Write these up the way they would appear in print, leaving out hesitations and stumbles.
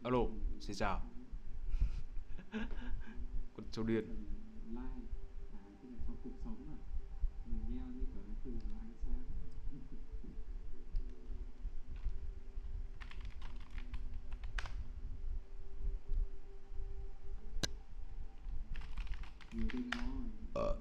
Alo, xin chào. Con châu điên. Ờ,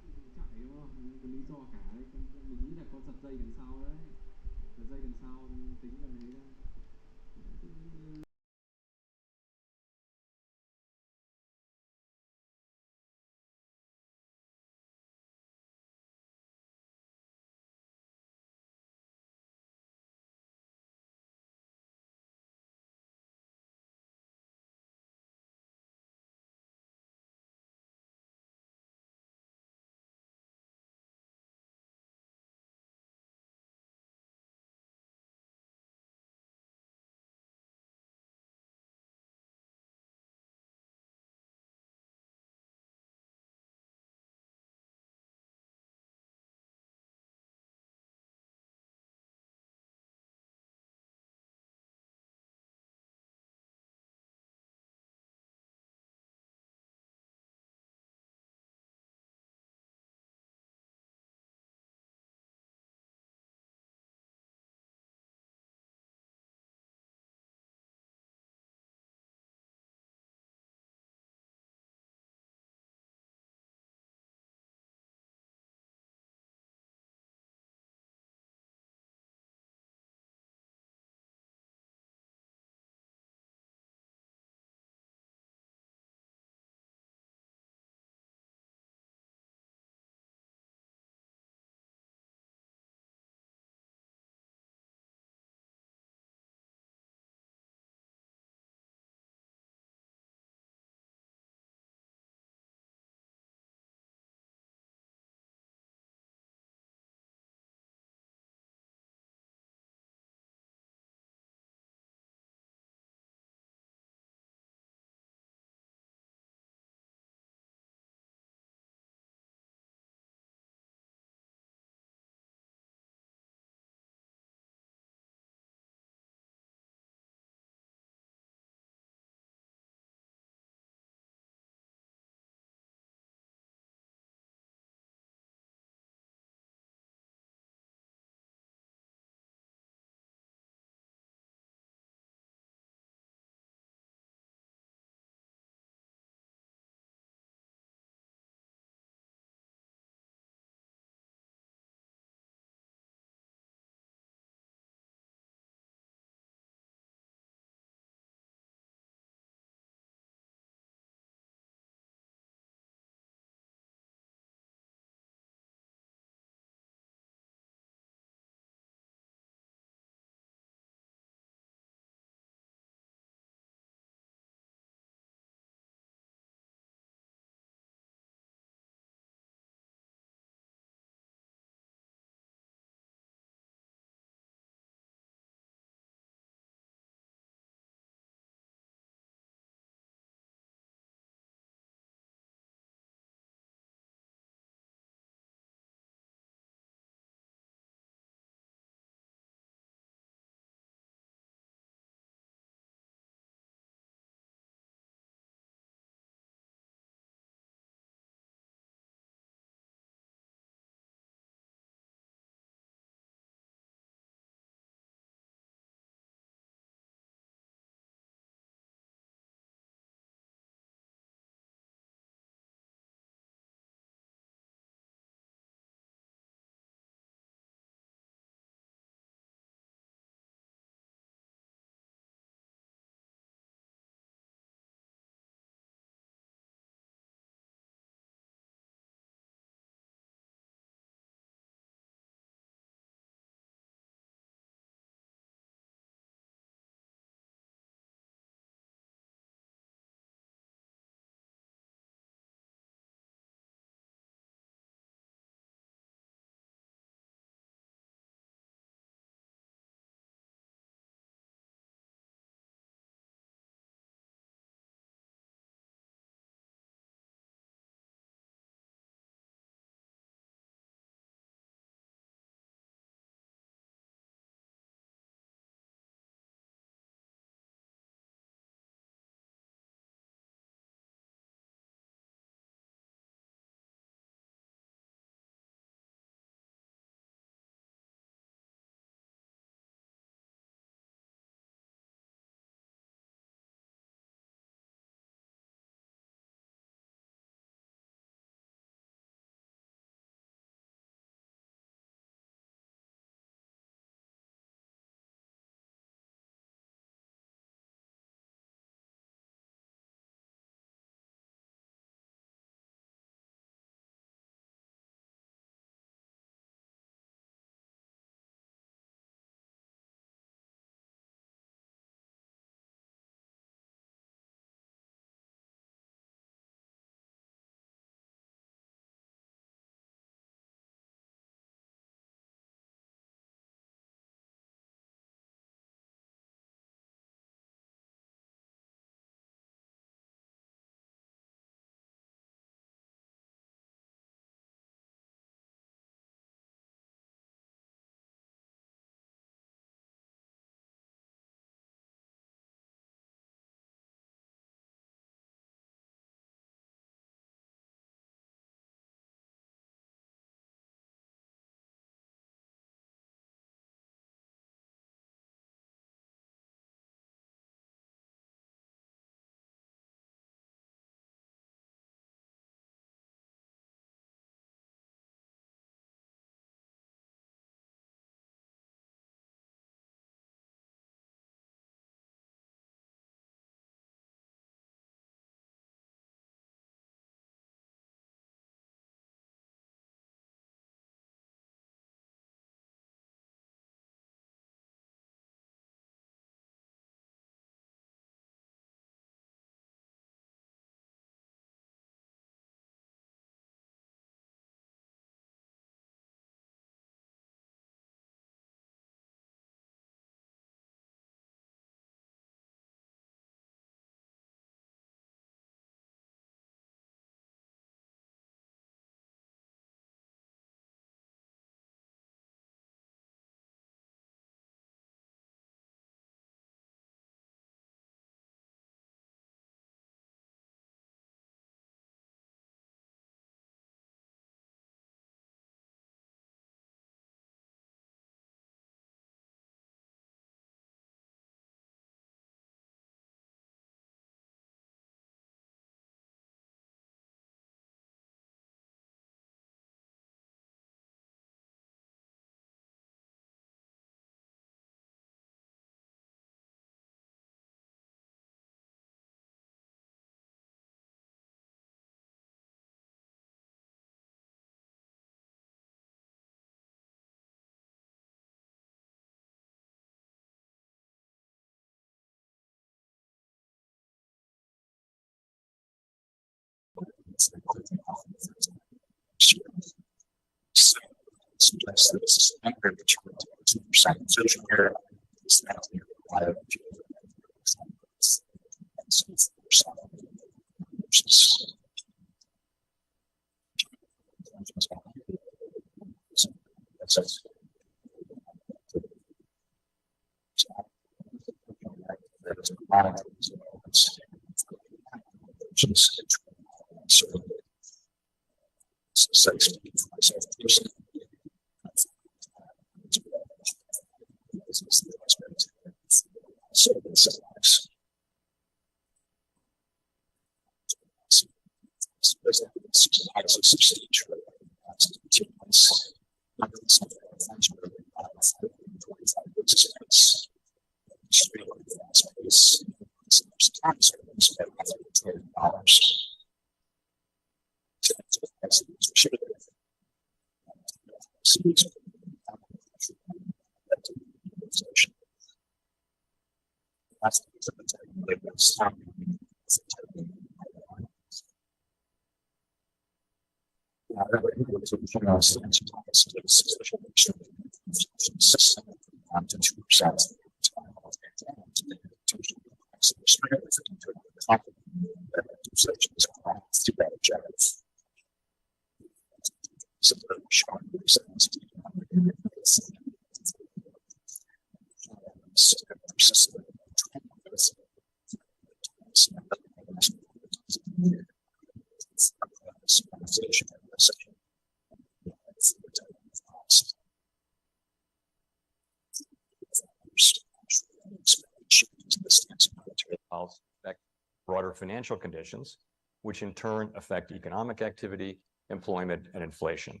Affect broader financial conditions, which in turn affect economic activity, employment, and inflation.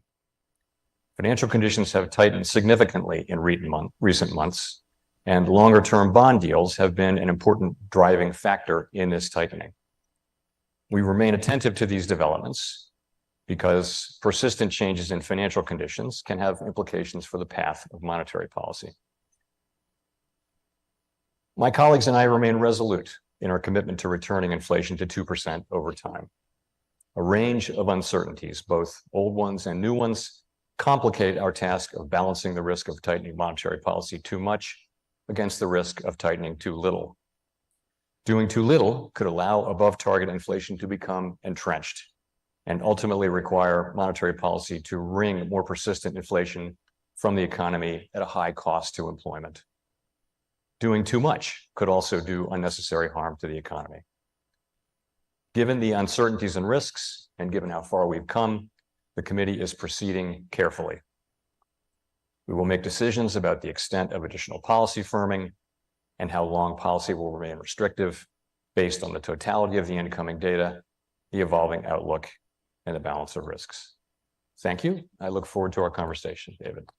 Financial conditions have tightened significantly in recent months, and longer-term bond yields have been an important driving factor in this tightening. We remain attentive to these developments because persistent changes in financial conditions can have implications for the path of monetary policy. My colleagues and I remain resolute in our commitment to returning inflation to 2% over time. A range of uncertainties, both old ones and new ones, complicate our task of balancing the risk of tightening monetary policy too much against the risk of tightening too little. Doing too little could allow above-target inflation to become entrenched and ultimately require monetary policy to wring more persistent inflation from the economy at a high cost to employment. Doing too much could also do unnecessary harm to the economy. Given the uncertainties and risks, and given how far we've come, the committee is proceeding carefully. We will make decisions about the extent of additional policy firming and how long policy will remain restrictive based on the totality of the incoming data, the evolving outlook, and the balance of risks. Thank you. I look forward to our conversation, David.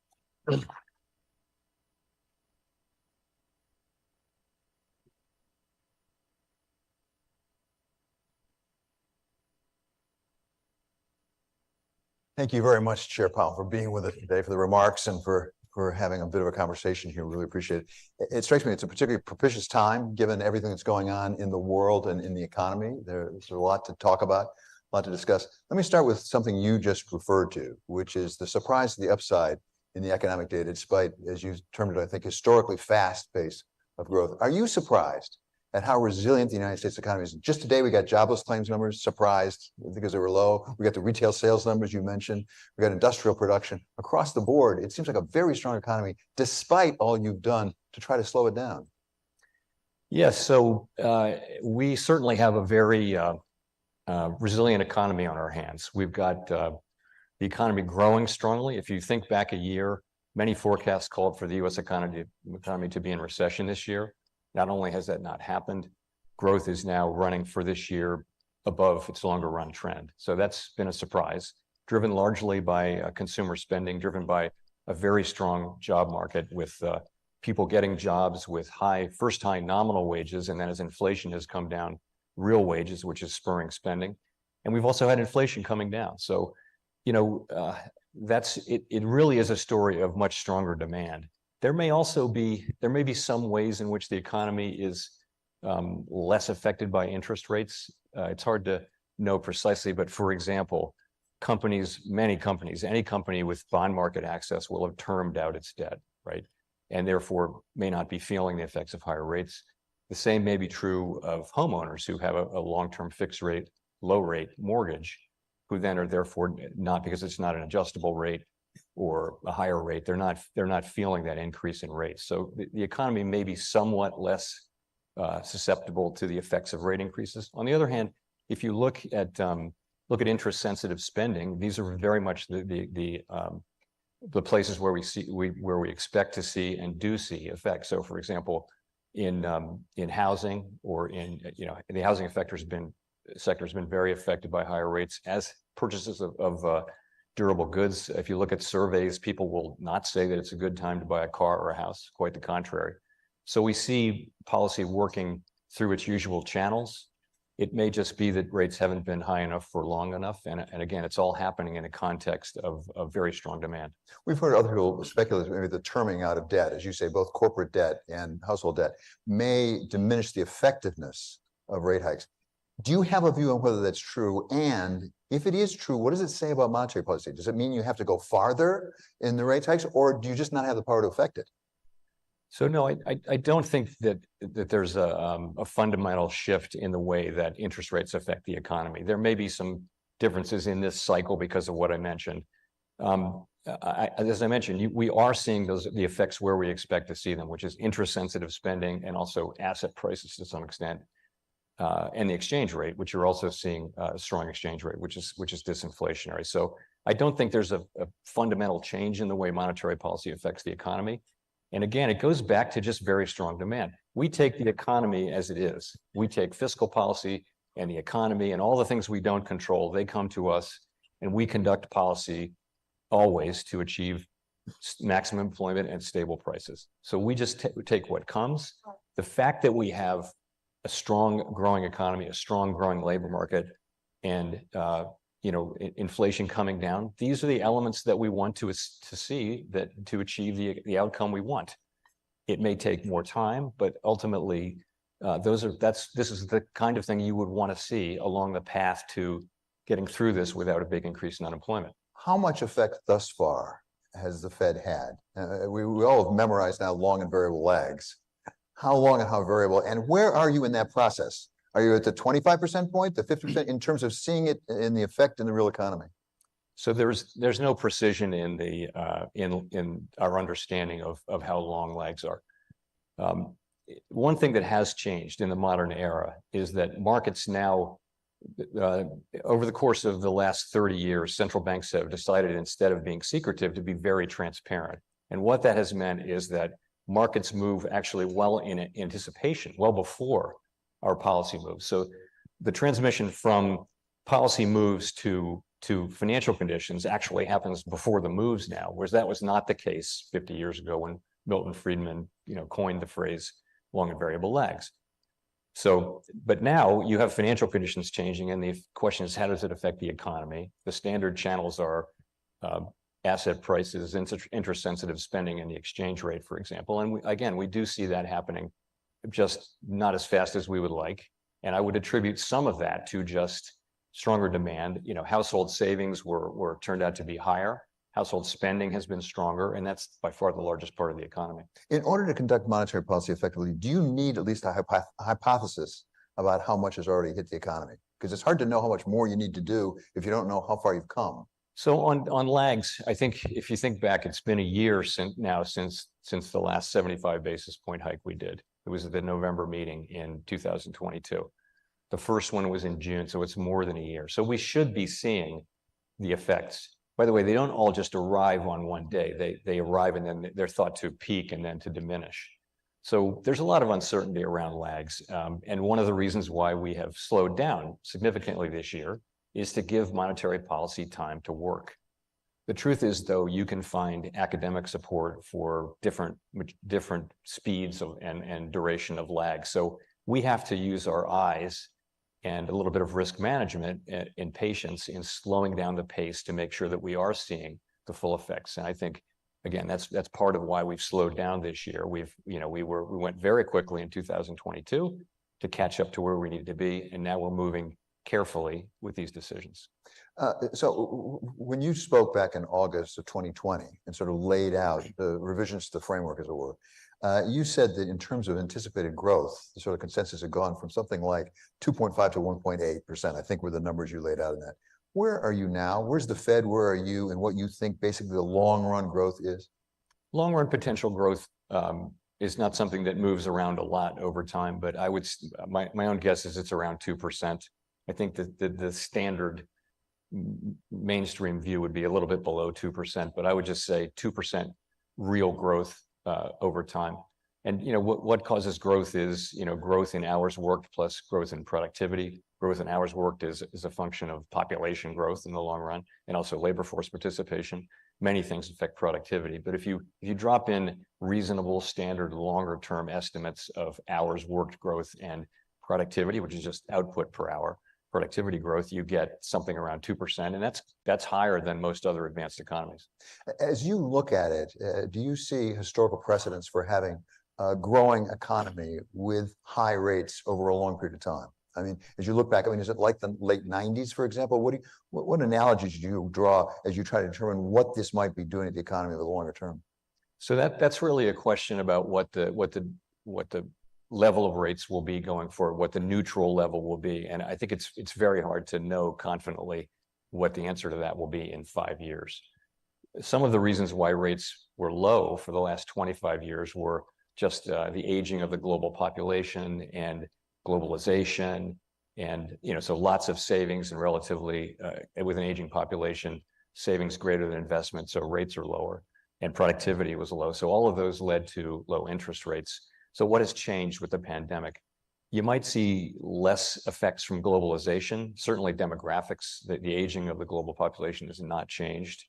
Thank you very much, Chair Powell, for being with us today, for the remarks, and for having a bit of a conversation here. Really appreciate it. It strikes me it's a particularly propitious time, given everything that's going on in the world and in the economy. There's a lot to talk about, a lot to discuss. Let me start with something you just referred to, which is the surprise to the upside in the economic data, despite, as you termed it, I think, historically fast pace of growth. Are you surprised at how resilient the United States economy is? Just today, we got jobless claims numbers, surprised because they were low. We got the retail sales numbers you mentioned. We got industrial production. Across the board, it seems like a very strong economy, despite all you've done to try to slow it down. Yes, so we certainly have a very resilient economy on our hands. We've got the economy growing strongly. If you think back a year, many forecasts called for the U.S. economy to be in recession this year. Not only has that not happened, growth is now running for this year above its longer run trend. So that's been a surprise, driven largely by consumer spending, driven by a very strong job market with people getting jobs with first high nominal wages. And then as inflation has come down, real wages, which is spurring spending. And we've also had inflation coming down. So, you know, it really is a story of much stronger demand. There may be some ways in which the economy is less affected by interest rates. It's hard to know precisely, but for example, many companies, any company with bond market access will have termed out its debt, right? And therefore may not be feeling the effects of higher rates. The same may be true of homeowners who have a long-term fixed rate, low rate mortgage, who then are therefore not, because it's not an adjustable rate or a higher rate, they're not feeling that increase in rates. So the economy may be somewhat less susceptible to the effects of rate increases. On the other hand, if you look at interest-sensitive spending, these are very much the places where we expect to see and do see effects. So, for example, in housing, or in the housing sector has been very affected by higher rates, as purchases of durable goods. If you look at surveys, people will not say that it's a good time to buy a car or a house. Quite the contrary. So we see policy working through its usual channels. It may just be that rates haven't been high enough for long enough. And again, it's all happening in a context of very strong demand. We've heard other people speculate maybe the terming out of debt, as you say, both corporate debt and household debt, may diminish the effectiveness of rate hikes. Do you have a view on whether that's true? And if it is true, what does it say about monetary policy? Does it mean you have to go farther in the rate hikes, or do you just not have the power to affect it? So no, I don't think that there's a fundamental shift in the way that interest rates affect the economy. There may be some differences in this cycle because of what I mentioned. As I mentioned, we are seeing the effects where we expect to see them, which is interest-sensitive spending and also asset prices to some extent, and the exchange rate, which you're also seeing a strong exchange rate, which is disinflationary. So I don't think there's a fundamental change in the way monetary policy affects the economy. And again, it goes back to just very strong demand. We take the economy as it is. We take fiscal policy and the economy and all the things we don't control. They come to us, and we conduct policy always to achieve maximum employment and stable prices. So we just take what comes. The fact that we have a strong growing economy, a strong growing labor market, and inflation coming down, these are the elements that we want to see that to achieve the outcome we want. It may take more time, but ultimately, this is the kind of thing you would want to see along the path to getting through this without a big increase in unemployment. How much effect thus far has the Fed had? We all have memorized now long and variable lags. How long and how variable, and where are you in that process? Are you at the 25% point, the 50% in terms of seeing it in the effect in the real economy? So there's no precision in the in our understanding of how long lags are. One thing that has changed in the modern era is that markets now, over the course of the last 30 years, central banks have decided, instead of being secretive, to be very transparent. And what that has meant is that markets move actually well in anticipation, well before our policy moves. So the transmission from policy moves to financial conditions actually happens before the moves now, whereas that was not the case 50 years ago when Milton Friedman, coined the phrase long and variable lags. So, but now you have financial conditions changing, and the question is, how does it affect the economy? The standard channels are asset prices, interest-sensitive spending, and the exchange rate, for example. And we do see that happening, just not as fast as we would like. And I would attribute some of that to just stronger demand. Household savings were turned out to be higher. Household spending has been stronger, and that's by far the largest part of the economy. In order to conduct monetary policy effectively, do you need at least a hypothesis about how much has already hit the economy? Because it's hard to know how much more you need to do if you don't know how far you've come. So on lags, I think if you think back, it's been a year since the last 75 basis point hike we did. It was at the November meeting in 2022. The first one was in June, so it's more than a year. So we should be seeing the effects. By the way, they don't all just arrive on one day. They arrive and then they're thought to peak and then to diminish. So there's a lot of uncertainty around lags. And one of the reasons why we have slowed down significantly this year is to give monetary policy time to work. The truth is, though, you can find academic support for different speeds and duration of lag. So we have to use our eyes and a little bit of risk management and patience in slowing down the pace to make sure that we are seeing the full effects. And I think, again, that's part of why we've slowed down this year. We went very quickly in 2022 to catch up to where we needed to be, and now we're moving carefully with these decisions. So when you spoke back in August of 2020 and sort of laid out the revisions to the framework, as it were, you said that in terms of anticipated growth, the sort of consensus had gone from something like 2.5 to 1.8%, I think were the numbers you laid out in that. Where are you now? Where's the Fed? Where are you? And what you think basically the long run growth is? Long run potential growth is not something that moves around a lot over time, but I would, my own guess is it's around 2%. I think that the standard mainstream view would be a little bit below 2%, but I would just say 2% real growth over time. And what causes growth is growth in hours worked plus growth in productivity. Growth in hours worked is a function of population growth in the long run, and also labor force participation. Many things affect productivity, but if you drop in reasonable standard longer term estimates of hours worked growth and productivity, which is just output per hour, productivity growth, you get something around 2%, and that's higher than most other advanced economies. As you look at it, do you see historical precedents for having a growing economy with high rates over a long period of time? I mean, as you look back, I mean, is it like the late 90s, for example? What analogies do you draw as you try to determine what this might be doing to the economy over the longer term? So that's really a question about what the level of rates will be going forward, what the neutral level will be. And I think it's very hard to know confidently what the answer to that will be in 5 years. Some of the reasons why rates were low for the last 25 years were just the aging of the global population and globalization. And, so lots of savings and relatively, with an aging population, savings greater than investment, so rates are lower, and productivity was low. So all of those led to low interest rates. So what has changed with the pandemic? You might see less effects from globalization. Certainly demographics, the aging of the global population has not changed.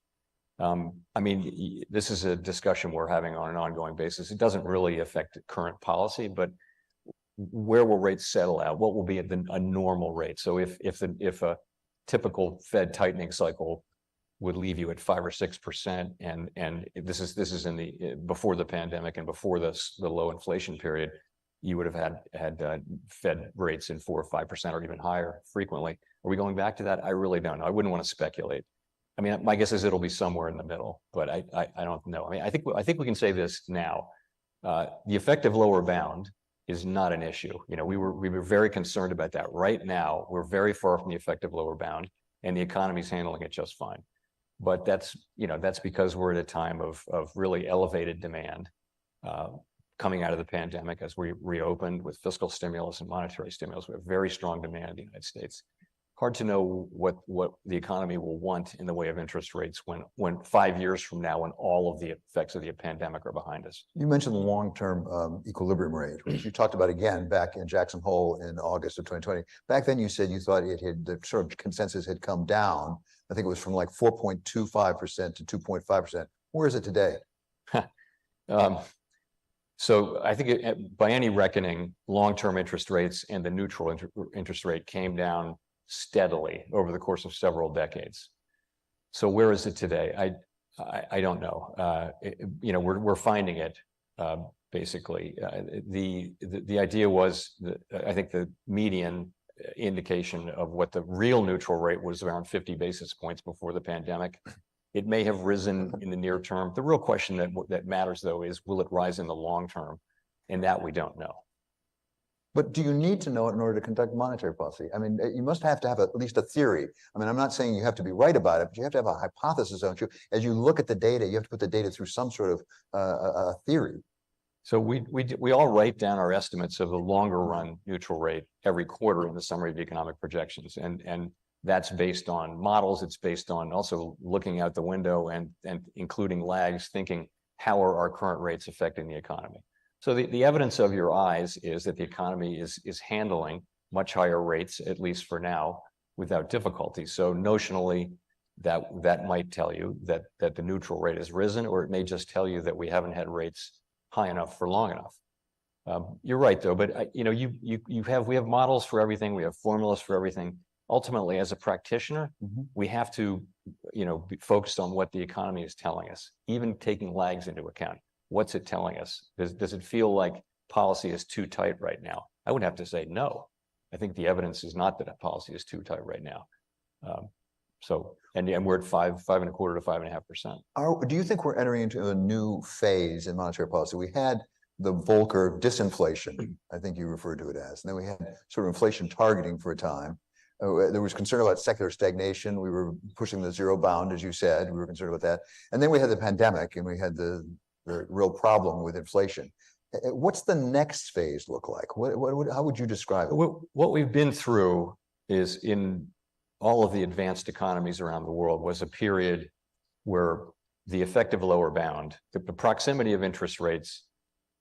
I mean, this is a discussion we're having on an ongoing basis. It doesn't really affect current policy, but where will rates settle out? What will be a normal rate? So if a typical Fed tightening cycle would leave you at 5 or 6%, and this is in the before the pandemic and before the low inflation period, you would have had Fed rates in 4 or 5% or even higher frequently. Are we going back to that? I really don't know. I wouldn't want to speculate. I mean, my guess is it'll be somewhere in the middle, but I don't know. I mean, I think we can say this now. The effective lower bound is not an issue. We were very concerned about that. Right now, we're very far from the effective lower bound, and the economy's handling it just fine. But that's because we're at a time of really elevated demand coming out of the pandemic as we reopened with fiscal stimulus and monetary stimulus. We have very strong demand in the United States. Hard to know what the economy will want in the way of interest rates when 5 years from now, when all of the effects of the pandemic are behind us. You mentioned the long-term equilibrium rate, which you talked about again back in Jackson Hole in August of 2020. Back then, you said you thought the sort of consensus had come down. I think it was from like 4.25% to 2.5%. Where is it today? So I think by any reckoning, long-term interest rates and the neutral interest rate came down steadily over the course of several decades. So where is it today? I don't know. We're finding it basically. The idea was that I think the median indication of what the real neutral rate was around 50 basis points before the pandemic. It may have risen in the near term. The real question that matters, though, is will it rise in the long term? And that we don't know. But do you need to know it in order to conduct monetary policy? I mean, you must have to have at least a theory. I mean, I'm not saying you have to be right about it, but you have to have a hypothesis, don't you? As you look at the data, you have to put the data through some sort of theory. So we all write down our estimates of the longer run neutral rate every quarter in the summary of economic projections, and that's based on models. It's based on also looking out the window and including lags, thinking how are our current rates affecting the economy. So the evidence of your eyes is that the economy is handling much higher rates, at least for now, without difficulty. So notionally, that might tell you that the neutral rate has risen, or it may just tell you that we haven't had rates high enough for long enough. You're right, though, but we have models for everything. We have formulas for everything. Ultimately, as a practitioner, we have to be focused on what the economy is telling us, even taking lags into account. What's it telling us? Does it feel like policy is too tight right now? I would have to say no. I think the evidence is not that that policy is too tight right now. And we're at 5.25% to 5.5%. Do you think we're entering into a new phase in monetary policy? We had the Volcker disinflation, I think you referred to it as, and then we had sort of inflation targeting for a time. There was concern about secular stagnation. We were pushing the zero bound, as you said. We were concerned about that. And then we had the pandemic, and we had the real problem with inflation. What's the next phase look like? How would you describe it? What we've been through is, in all of the advanced economies around the world, was a period where the effective lower bound, the proximity of interest rates,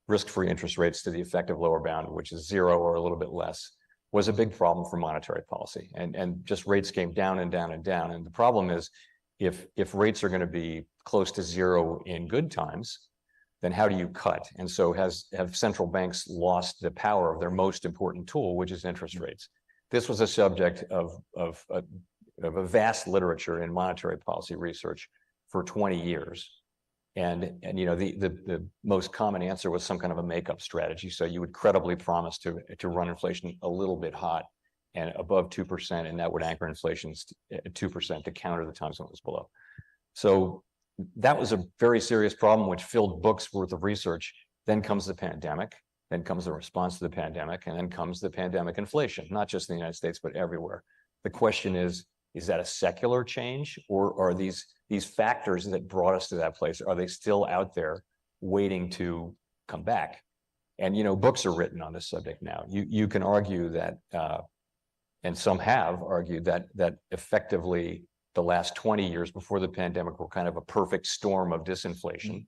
risk-free interest rates to the effective lower bound, which is zero or a little bit less, was a big problem for monetary policy. And just rates came down and down and down. And the problem is, if rates are going to be close to zero in good times, then how do you cut? And so have central banks lost the power of their most important tool, which is interest rates? This was a subject of a vast literature in monetary policy research for 20 years. And you know, the most common answer was some kind of a makeup strategy. So you would credibly promise to run inflation a little bit hot and above 2%, and that would anchor inflation at 2% to counter the times when it was below. So that was a very serious problem, which filled books worth of research. Then comes the pandemic, then comes the response to the pandemic, and then comes the pandemic inflation, not just in the United States, but everywhere. The question is that a secular change, or are these factors that brought us to that place, are they still out there waiting to come back? And, you know, books are written on this subject now. You can argue that, and some have argued that effectively the last 20 years before the pandemic were kind of a perfect storm of disinflation.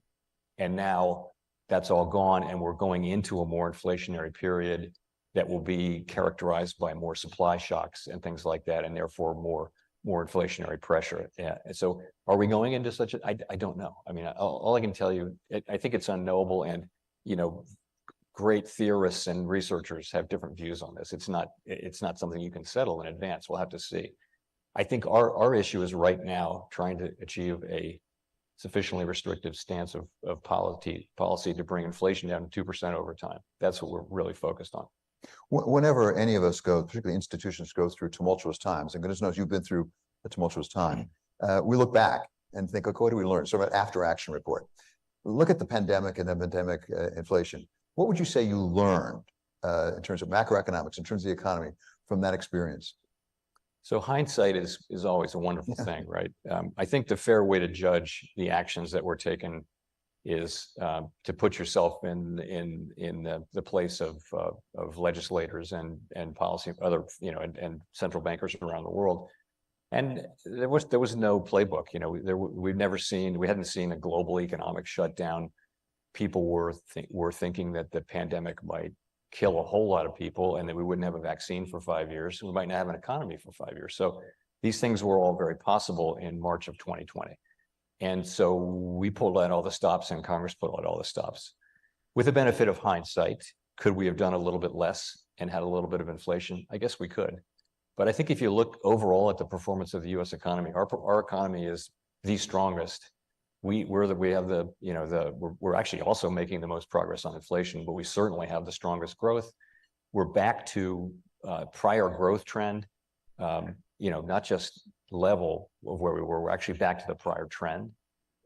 And now that's all gone, and we're going into a more inflationary period that will be characterized by more supply shocks and things like that, and therefore more inflationary pressure. Yeah. So are we going into such a, I don't know. I mean, all I can tell you, I think it's unknowable, and, you know, great theorists and researchers have different views on this. It's not something you can settle in advance. We'll have to see. I think our issue is right now trying to achieve a sufficiently restrictive stance of policy to bring inflation down to 2% over time. That's what we're really focused on. Whenever any of us go, particularly institutions, go through tumultuous times, and goodness knows you've been through a tumultuous time, we look back and think, okay, what did we learn? Sort of an after-action report. Look at the pandemic and the pandemic inflation. What would you say you learned in terms of macroeconomics, in terms of the economy, from that experience? So hindsight is always a wonderful thing, right? I think the fair way to judge the actions that were taken is to put yourself in the place of legislators and policy, other, you know, and central bankers around the world. And there was no playbook. You know, we hadn't seen a global economic shutdown. People were thinking that the pandemic might kill a whole lot of people, and that we wouldn't have a vaccine for 5 years. We might not have an economy for 5 years. So these things were all very possible in March of 2020. And so we pulled out all the stops, and Congress pulled out all the stops. With the benefit of hindsight, could we have done a little bit less and had a little bit of inflation? I guess we could. But I think if you look overall at the performance of the U.S. economy, our economy is the strongest. We're actually also making the most progress on inflation, but we certainly have the strongest growth. We're back to prior growth trend, you know, not just level of where we were. We're actually back to the prior trend.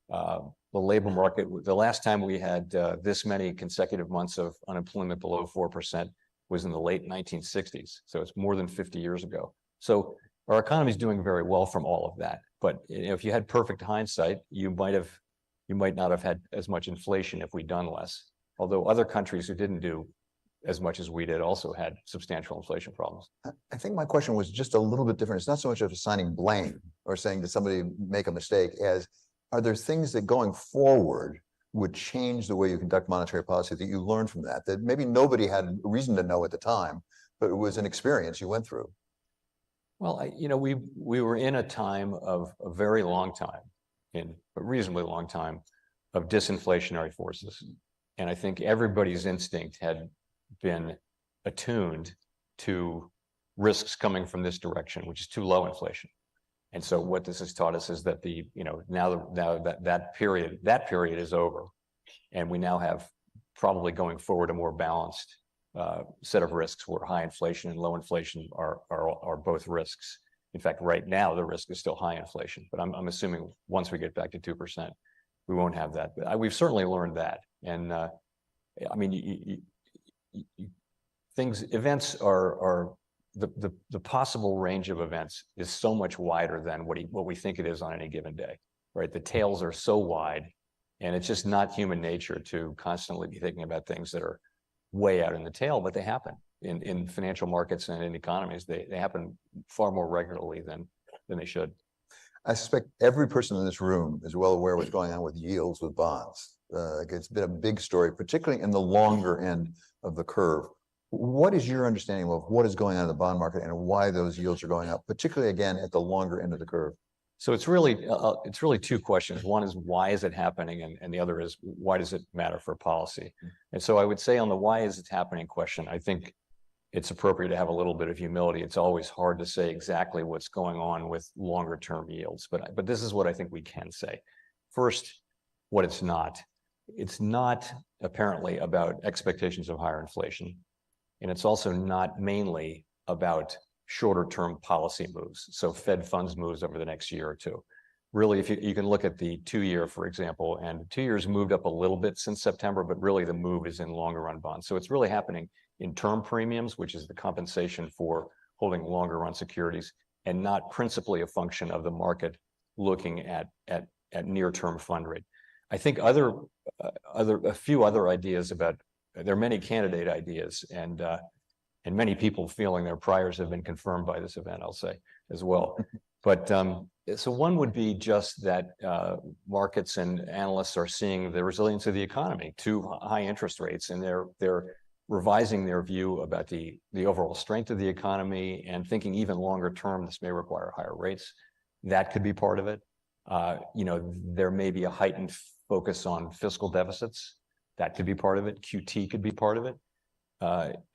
The labor market, the last time we had this many consecutive months of unemployment below 4% was in the late 1960s. So it's more than 50 years ago. So our economy is doing very well from all of that. But, you know, if you had perfect hindsight, you might not have had as much inflation if we'd done less. Although other countries who didn't do as much as we did also had substantial inflation problems. I think my question was just a little bit different. It's not so much of assigning blame or saying, did somebody make a mistake, as are there things that going forward would change the way you conduct monetary policy that you learned from that maybe nobody had reason to know at the time, but it was an experience you went through? Well, you know, we were in a time of a very long time, in a reasonably long time, of disinflationary forces. And I think everybody's instinct had been attuned to risks coming from this direction, which is too low inflation. And so what this has taught us is that now that period is over, and we now have, probably going forward, a more balanced set of risks where high inflation and low inflation are both risks. In fact, right now the risk is still high inflation, but I'm assuming once we get back to 2%, we won't have that. But we've certainly learned that, and I mean, events are the possible range of events is so much wider than what we think it is on any given day, right? The tails are so wide, and it's just not human nature to constantly be thinking about things that are way out in the tail, but they happen in financial markets and in economies. They happen far more regularly than they should. I suspect every person in this room is well aware what's going on with yields with bonds. It's been a big story, particularly in the longer end of the curve. What is your understanding of what is going on in the bond market and why those yields are going up, particularly again at the longer end of the curve? So it's really two questions. One is why is it happening, and the other is why does it matter for policy? And so I would say on the why is it happening question, I think it's appropriate to have a little bit of humility. It's always hard to say exactly what's going on with longer term yields, but this is what I think we can say. First, what it's not. It's not apparently about expectations of higher inflation, and it's also not mainly about shorter term policy moves. So Fed funds moves over the next year or two. Really, if you can look at the 2-year, for example, and 2 years moved up a little bit since September, but really the move is in longer run bonds. So it's really happening in term premiums, which is the compensation for holding longer run securities, and not principally a function of the market looking at near term fund rate. I think a few other ideas about, there are many candidate ideas, and many people feeling their priors have been confirmed by this event, I'll say as well. But so one would be just that markets and analysts are seeing the resilience of the economy to high interest rates, and they're revising their view about the overall strength of the economy and thinking even longer term this may require higher rates. That could be part of it. There may be a heightened focus on fiscal deficits. That could be part of it. QT could be part of it.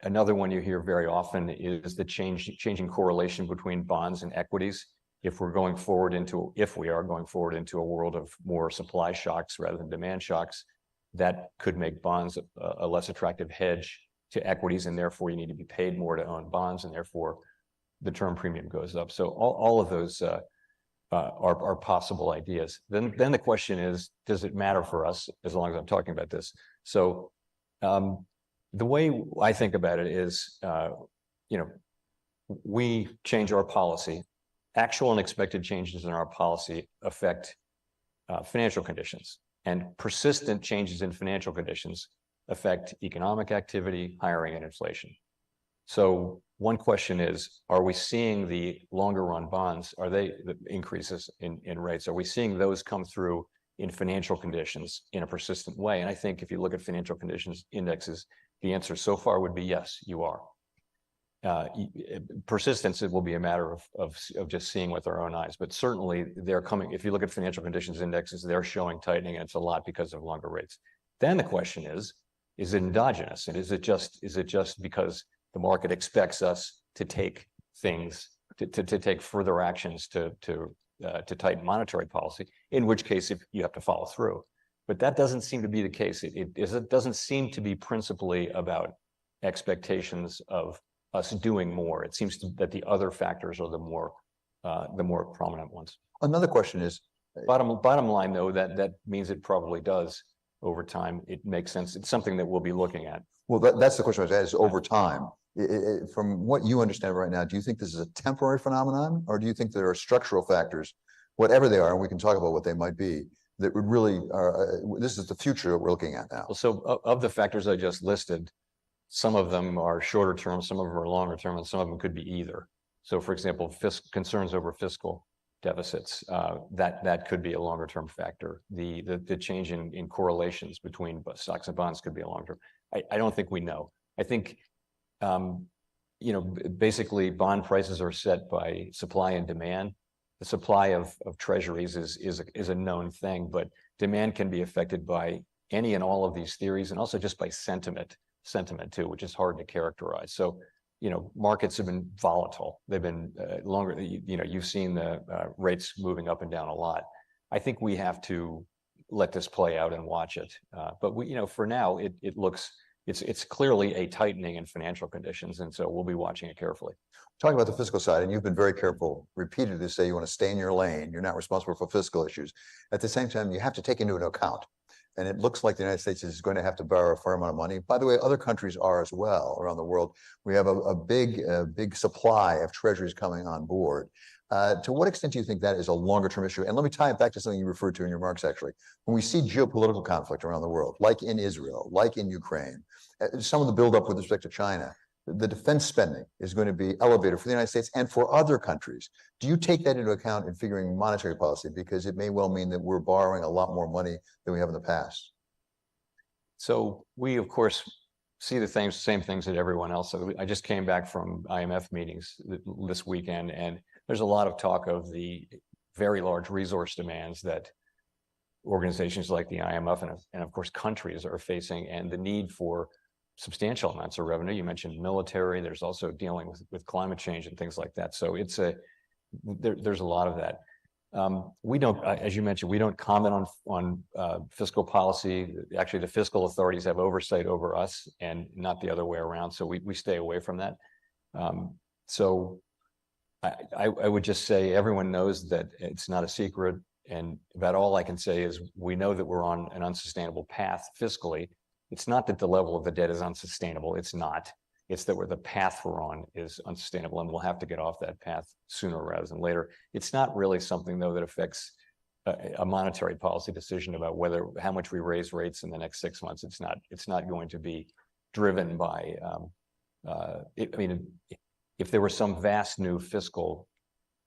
Another one you hear very often is the changing correlation between bonds and equities. If we are going forward into a world of more supply shocks rather than demand shocks, that could make bonds a less attractive hedge to equities, and therefore you need to be paid more to own bonds, and therefore the term premium goes up. So all of those are possible ideas. Then the question is, does it matter for us as long as I'm talking about this? So the way I think about it is, we change our policy. Actual and expected changes in our policy affect financial conditions, and persistent changes in financial conditions affect economic activity, hiring, and inflation. So one question is, are we seeing the longer run bonds, the increases in rates, are we seeing those come through in financial conditions in a persistent way? And I think if you look at financial conditions indexes, the answer so far would be yes, you are. Persistence, it will be a matter of just seeing with our own eyes, but certainly they're coming. If you look at financial conditions indexes, they're showing tightening, and it's a lot because of longer rates. Then the question is it endogenous? And is it just because the market expects us to take things, to take further actions to tighten monetary policy, in which case if you have to follow through. But that doesn't seem to be the case. It doesn't seem to be principally about expectations of us doing more. It seems that the other factors are the more prominent ones. Another question is, bottom line though, that means it probably does over time. It makes sense. It's something that we'll be looking at. Well, that's the question I was asking, is over time. From what you understand right now, do you think this is a temporary phenomenon, or do you think there are structural factors, whatever they are, and we can talk about what they might be, that would really this is the future that we're looking at now? Well, so of the factors I just listed, some of them are shorter term, some of them are longer term, and some of them could be either. So for example, concerns over fiscal deficits, that could be a longer term factor. The change in correlations between stocks and bonds could be a long term. I don't think we know. I think basically bond prices are set by supply and demand. The supply of treasuries is a known thing, but demand can be affected by any and all of these theories, and also just by sentiment too, which is hard to characterize. So, markets have been volatile. They've been longer. You've seen the rates moving up and down a lot. I think we have to let this play out and watch it. But for now, it looks it's clearly a tightening in financial conditions, and so we'll be watching it carefully. Talking about the fiscal side, and you've been very careful repeatedly to say you want to stay in your lane. You're not responsible for fiscal issues. At the same time, you have to take into account, and it looks like the United States is going to have to borrow a fair amount of money. By the way, other countries are as well around the world. We have a big supply of treasuries coming on board. To what extent do you think that is a longer term issue? And let me tie it back to something you referred to in your remarks, actually. When we see geopolitical conflict around the world, like in Israel, like in Ukraine, some of the buildup with respect to China, the defense spending is going to be elevated for the United States and for other countries. Do you take that into account in figuring monetary policy? Because it may well mean that we're borrowing a lot more money than we have in the past. So we, of course, see the same things that everyone else. So I just came back from IMF meetings this weekend, and there's a lot of talk of the very large resource demands that organizations like the IMF and of course countries are facing, and the need for substantial amounts of revenue. You mentioned military. There's also dealing with climate change and things like that. So there's a lot of that. We don't, as you mentioned, we don't comment on fiscal policy. Actually, the fiscal authorities have oversight over us, and not the other way around. So we stay away from that. So I would just say everyone knows that it's not a secret, and about all I can say is we know that we're on an unsustainable path fiscally. It's not that the level of the debt is unsustainable. It's not. It's that the path we're on is unsustainable, and we'll have to get off that path sooner rather than later. It's not really something, though, that affects a monetary policy decision about how much we raise rates in the next 6 months. It's not going to be driven by. I mean, if there were some vast new fiscal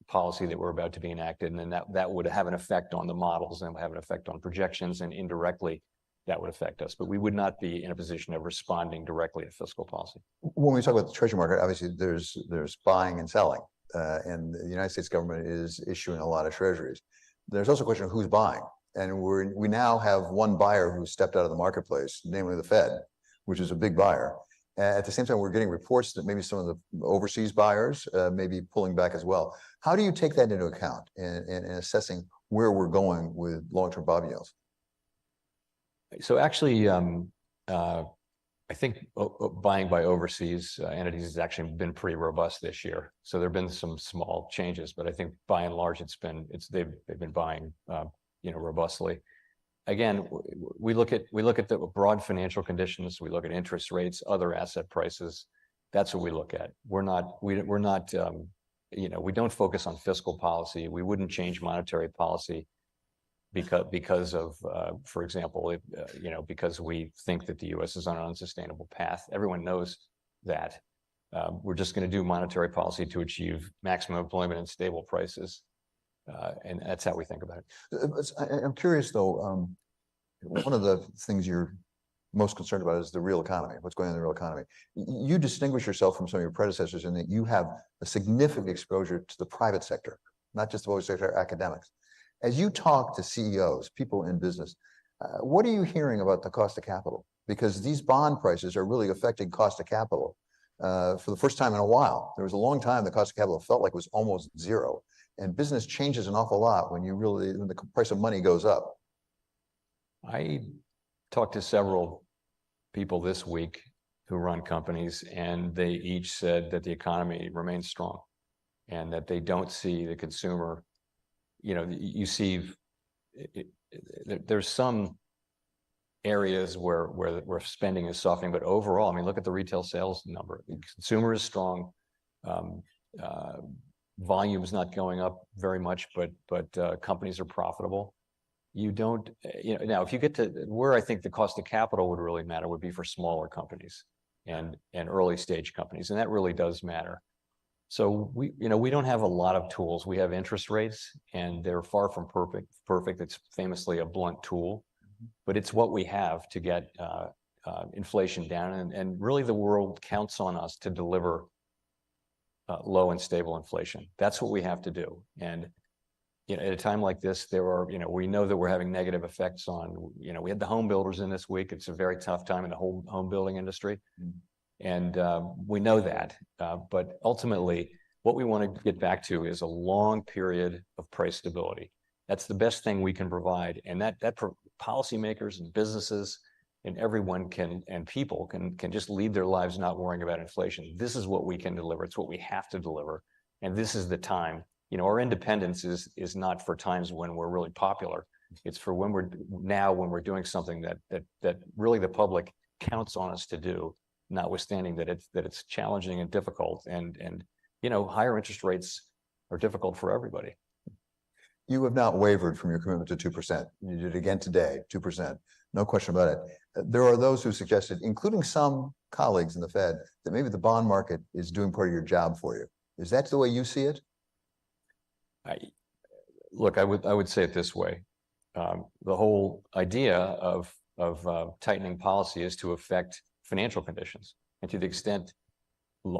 policy that were about to be enacted, and then that would have an effect on the models and have an effect on projections, and indirectly that would affect us, but we would not be in a position of responding directly to fiscal policy. When we talk about the treasury market, obviously there's buying and selling, and the United States government is issuing a lot of treasuries. There's also a question of who's buying, and we now have one buyer who stepped out of the marketplace, namely the Fed, which is a big buyer. At the same time, we're getting reports that maybe some of the overseas buyers may be pulling back as well. How do you take that into account in assessing where we're going with long-term bond yields? So actually, I think buying by overseas entities has actually been pretty robust this year. So there have been some small changes, but I think by and large, they've been buying robustly. Again, we look at the broad financial conditions. We look at interest rates, other asset prices. That's what we look at. We don't focus on fiscal policy. We wouldn't change monetary policy because of, for example, because we think that the U.S. is on an unsustainable path. Everyone knows that. We're just going to do monetary policy to achieve maximum employment and stable prices. And that's how we think about it. I'm curious, though, one of the things you're most concerned about is the real economy, what's going on in the real economy. You distinguish yourself from some of your predecessors in that you have a significant exposure to the private sector, not just the public sector, academics. As you talk to CEOs, people in business, what are you hearing about the cost of capital? Because these bond prices are really affecting cost of capital for the first time in a while. There was a long time the cost of capital felt like it was almost zero. And business changes an awful lot when the price of money goes up. I talked to several people this week who run companies, and they each said that the economy remains strong and that they don't see the consumer. You see, there's some areas where spending is softening, but overall, I mean, look at the retail sales number. The consumer is strong. Volume is not going up very much, but companies are profitable. Now, if you get to where I think the cost of capital would really matter would be for smaller companies and early stage companies, and that really does matter. So we don't have a lot of tools. We have interest rates, and they're far from perfect. It's famously a blunt tool, but it's what we have to get inflation down. And really, the world counts on us to deliver low and stable inflation. That's what we have to do. And at a time like this, we know that we're having negative effects on. We had the home builders in this week. It's a very tough time in the whole home building industry. And we know that, but ultimately, what we want to get back to is a long period of price stability. That's the best thing we can provide, and that policymakers and businesses and everyone can, and people can just lead their lives not worrying about inflation. This is what we can deliver. It's what we have to deliver. And this is the time. You know, our independence is not for times when we're really popular. It's for when we're doing something that really the public counts on us to do, notwithstanding that it's challenging and difficult. And you know, higher interest rates are difficult for everybody. You have not wavered from your commitment to 2%. You did it again today, 2%. No question about it. There are those who suggested, including some colleagues in the Fed, that maybe the bond market is doing part of your job for you. Is that the way you see it? Look, I would say it this way. The whole idea of tightening policy is to affect financial conditions. And to the extent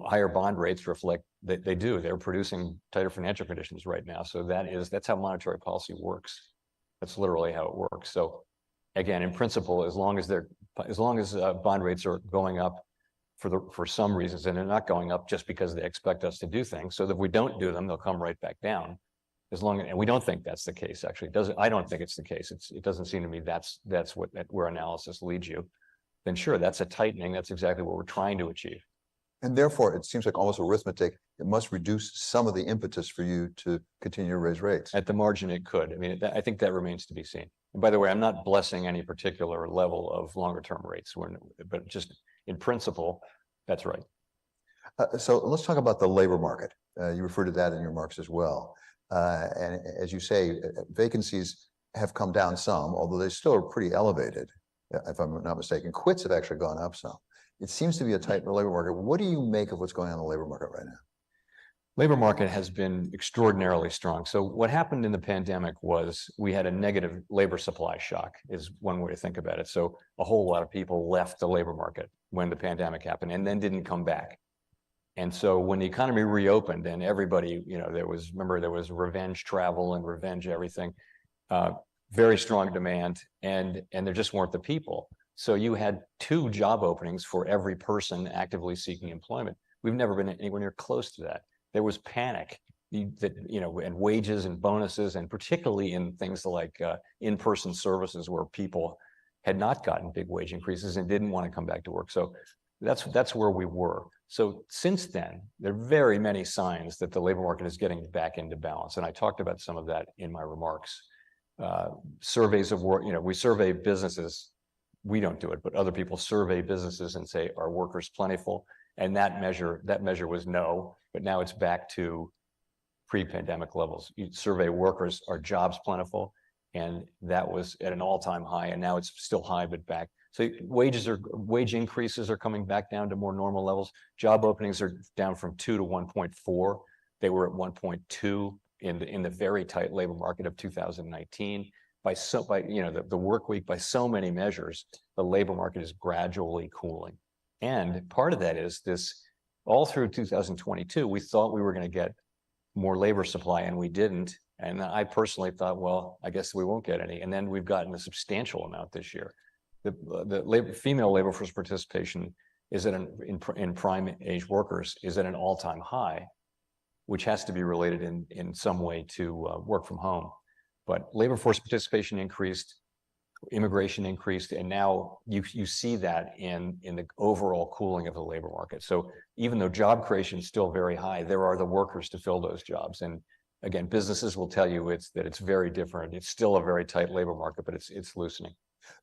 higher bond rates reflect that they're producing tighter financial conditions right now. So that's how monetary policy works. That's literally how it works. So again, in principle, as long as bond rates are going up for some reasons, and they're not going up just because they expect us to do things, so that if we don't do them, they'll come right back down. And we don't think that's the case. Actually, I don't think it's the case. It doesn't seem to me that's where analysis leads you. Then sure, that's a tightening. That's exactly what we're trying to achieve. And therefore, it seems like almost arithmetic. It must reduce some of the impetus for you to continue to raise rates. At the margin, it could. I mean, I think that remains to be seen. And by the way, I'm not blessing any particular level of longer term rates, but just in principle, that's right. So let's talk about the labor market. You referred to that in your remarks as well. And as you say, vacancies have come down some, although they still are pretty elevated, if I'm not mistaken. Quits have actually gone up some. It seems to be a tight labor market. What do you make of what's going on in the labor market right now? Labor market has been extraordinarily strong. So what happened in the pandemic was we had a negative labor supply shock, is one way to think about it. So a whole lot of people left the labor market when the pandemic happened and then didn't come back. And so when the economy reopened and everybody, you know, there was revenge travel and revenge everything, very strong demand, and there just weren't the people. So you had 2 job openings for every person actively seeking employment. We've never been anywhere near close to that. There was panic and wages and bonuses, and particularly in things like in-person services where people had not gotten big wage increases and didn't want to come back to work. So that's where we were. So since then, there are very many signs that the labor market is getting back into balance. And I talked about some of that in my remarks. Surveys of work, we survey businesses. We don't do it, but other people survey businesses and say, are workers plentiful? And that measure was no, but now it's back to pre-pandemic levels. You survey workers, are jobs plentiful? And that was at an all-time high, and now it's still high, but back. So wage increases are coming back down to more normal levels. Job openings are down from 2 to 1.4. They were at 1.2 in the very tight labor market of 2019. By the work week, by so many measures, the labor market is gradually cooling. And part of that is this, all through 2022, we thought we were going to get more labor supply, and we didn't. And I personally thought, well, I guess we won't get any. And then we've gotten a substantial amount this year. The female labor force participation is in prime age workers is at an all-time high, which has to be related in some way to work from home. But labor force participation increased, immigration increased, and now you see that in the overall cooling of the labor market. So even though job creation is still very high, there are the workers to fill those jobs. And again, businesses will tell you that it's very different. It's still a very tight labor market, but it's loosening.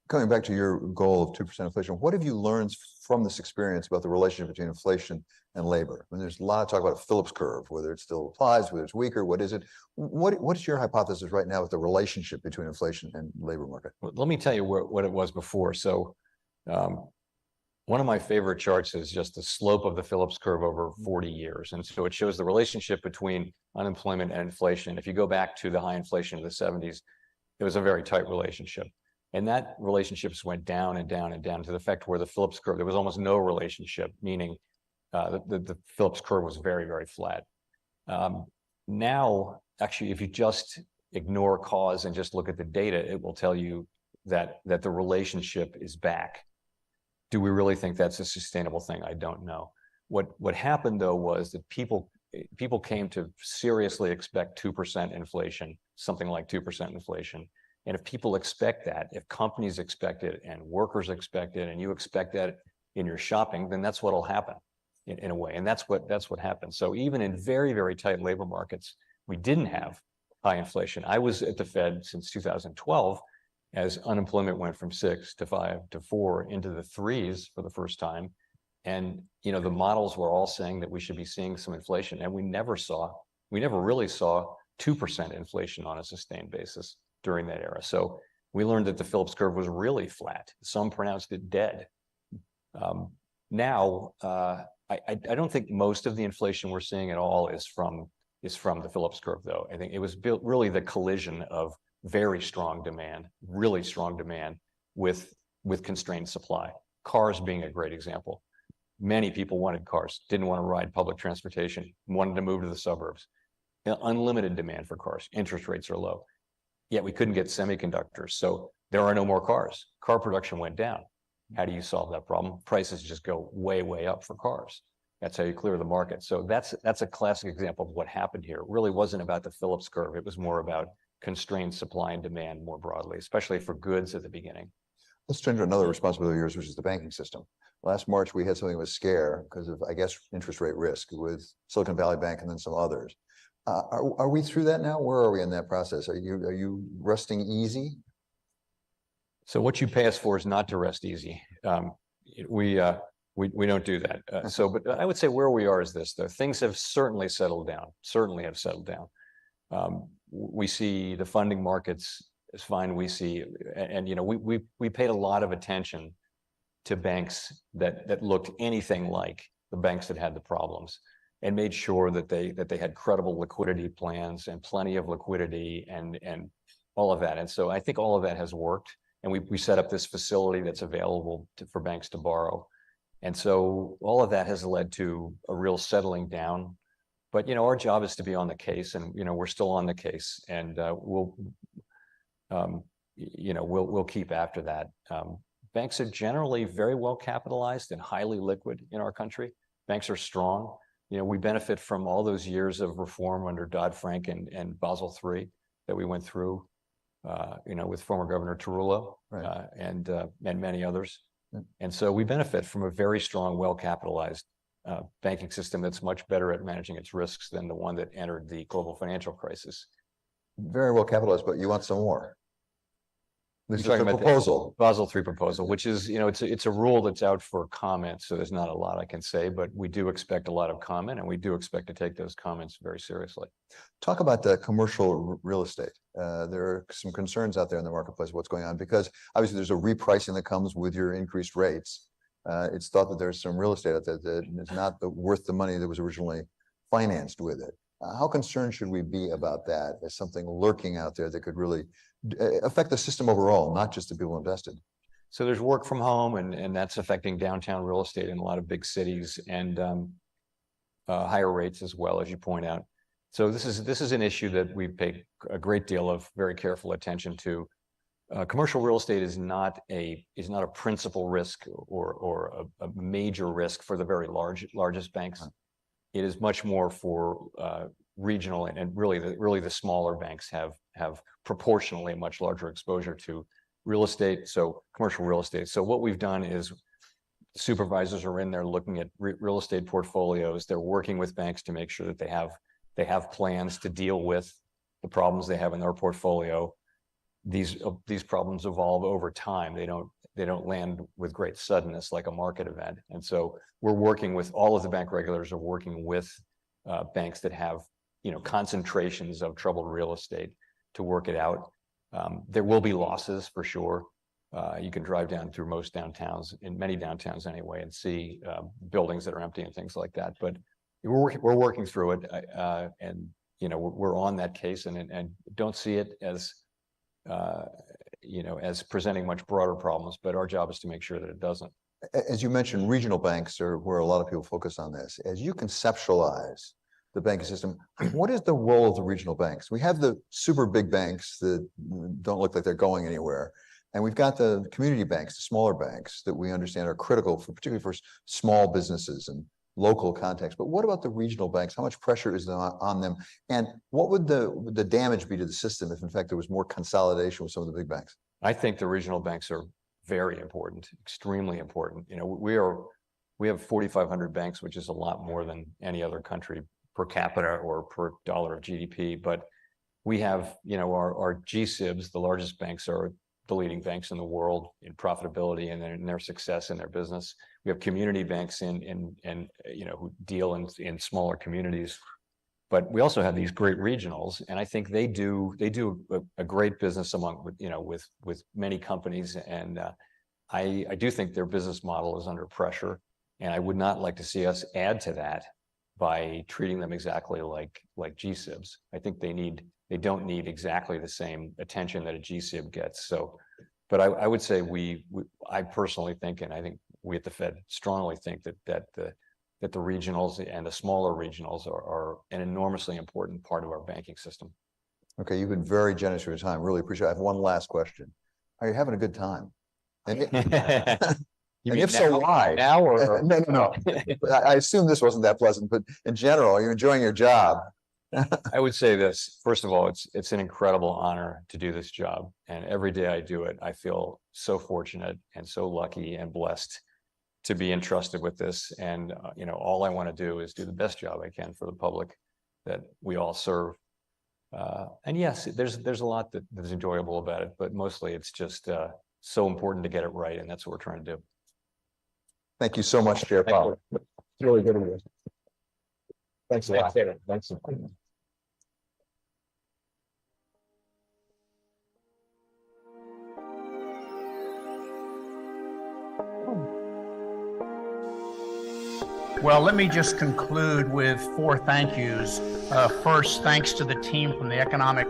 Coming back to your goal of 2% inflation, what have you learned from this experience about the relationship between inflation and labor? I mean, there's a lot of talk about a Phillips curve, whether it still applies, whether it's weaker, what is it? What is your hypothesis right now with the relationship between inflation and labor market? Well, let me tell you what it was before. So one of my favorite charts is just the slope of the Phillips curve over 40 years. And so it shows the relationship between unemployment and inflation. If you go back to the high inflation of the 70s, it was a very tight relationship. And that relationship went down and down and down to the effect where the Phillips curve, there was almost no relationship, meaning the Phillips curve was very, very flat. Now, actually, if you just ignore cause and just look at the data, it will tell you that the relationship is back. Do we really think that's a sustainable thing? I don't know. What happened, though, was that people came to seriously expect 2% inflation, something like 2% inflation. And if people expect that, if companies expect it and workers expect it, and you expect that in your shopping, then that's what'll happen in a way. And that's what happened. So even in very, very tight labor markets, we didn't have high inflation. I was at the Fed since 2012, as unemployment went from 6 to 5 to 4 into the 3s for the first time. And, the models were all saying that we should be seeing some inflation, and we never really saw 2% inflation on a sustained basis during that era. So we learned that the Phillips curve was really flat. Some pronounced it dead. Now, I don't think most of the inflation we're seeing at all is from the Phillips curve, though. I think it was built really the collision of very strong demand, really strong demand with constrained supply. Cars being a great example. Many people wanted cars, didn't want to ride public transportation, wanted to move to the suburbs. Unlimited demand for cars. Interest rates are low. Yet we couldn't get semiconductors, so there are no more cars. Car production went down. How do you solve that problem? Prices just go way, way up for cars. That's how you clear the market. So that's a classic example of what happened here. It really wasn't about the Phillips curve. It was more about constrained supply and demand more broadly, especially for goods at the beginning. Let's turn to another responsibility of yours, which is the banking system. Last March, we had something of a scare because of, I guess, interest rate risk with Silicon Valley Bank and then some others. Are we through that now? Where are we in that process? Are you resting easy? So what you pay us for is not to rest easy. We don't do that. But I would say where we are is this, though. Things have certainly settled down, we see the funding markets is fine. We see, and we paid a lot of attention to banks that looked anything like the banks that had the problems, and made sure that they had credible liquidity plans and plenty of liquidity and all of that. And so I think all of that has worked. And we set up this facility that's available for banks to borrow. And so all of that has led to a real settling down. But our job is to be on the case, and we're still on the case, and we'll keep after that. Banks are generally very well capitalized and highly liquid in our country. Banks are strong. We benefit from all those years of reform under Dodd-Frank and Basel III that we went through, with former Governor Tarullo, right. And many others. And so we benefit from a very strong, well-capitalized banking system that's much better at managing its risks than the one that entered the global financial crisis. Very well capitalized, but you want some more. This is You're a talking about proposal. the Basel III proposal, which is, it's a rule that's out for comment, so there's not a lot I can say, but we do expect a lot of comment, and we do expect to take those comments very seriously. Talk about the commercial real estate. There are some concerns out there in the marketplace, what's going on, because obviously there's a repricing that comes with your increased rates. It's thought that there's some real estate out there that is not worth the money that was originally financed with it. How concerned should we be about that as something lurking out there that could really affect the system overall, not just the people invested? So there's work from home, and that's affecting downtown real estate in a lot of big cities, and higher rates as well, as you point out. So this is an issue that we pay a great deal of very careful attention to. Commercial real estate is not a principal risk or a major risk for the very largest banks. It is much more for regional and really the smaller banks have proportionally a much larger exposure to real estate, so commercial real estate. So what we've done is supervisors are in there looking at real estate portfolios. They're working with banks to make sure that they have plans to deal with the problems they have in their portfolio. These problems evolve over time. They don't land with great suddenness like a market event. And so we're working with all of the bank regulators are working with banks that have concentrations of troubled real estate to work it out. There will be losses for sure. You can drive down through most downtowns, in many downtowns anyway, and see buildings that are empty and things like that. But we're working through it, and we're on that case, and don't see it as as presenting much broader problems. But our job is to make sure that it doesn't. As you mentioned, regional banks are where a lot of people focus on this. As you conceptualize the banking system, what is the role of the regional banks? We have the super big banks that don't look like they're going anywhere. And we've got the community banks, the smaller banks that we understand are critical for, particularly for small businesses and local context. But what about the regional banks? How much pressure is there on them? And what would the damage be to the system if in fact there was more consolidation with some of the big banks? I think the regional banks are very important, extremely important. You know, we have 4,500 banks, which is a lot more than any other country per capita or per dollar of GDP. But we have, you know, our GSIBs, the largest banks, are the leading banks in the world in profitability and in their success in their business. We have community banks in you know, who deal in smaller communities. But we also have these great regionals, and I think they do a great business among, you know, with many companies. And I do think their business model is under pressure, and I would not like to see us add to that by treating them exactly like GSIBs. I think they don't need exactly the same attention that a GSIB gets. So, but I would say I personally think, and I think we at the Fed strongly think that the regionals and the smaller regionals are an enormously important part of our banking system. Okay, you've been very generous with your time. Really appreciate it. I have one last question. Are you having a good time? And if so, why? Now or no. I assume this wasn't that pleasant, but in general, are you enjoying your job? I would say this. First of all, it's an incredible honor to do this job. And every day I do it, I feel so fortunate and so lucky and blessed to be entrusted with this. And, you know, all I want to do is do the best job I can for the public that we all serve. And yes, there's a lot that's enjoyable about it, but mostly it's just so important to get it right. And that's what we're trying to do. Thank you so much, Chair Powell. It's really good of you. Thanks a lot. Thanks. Well, let me just conclude with 4 thank yous. First, thanks to the team from the Economic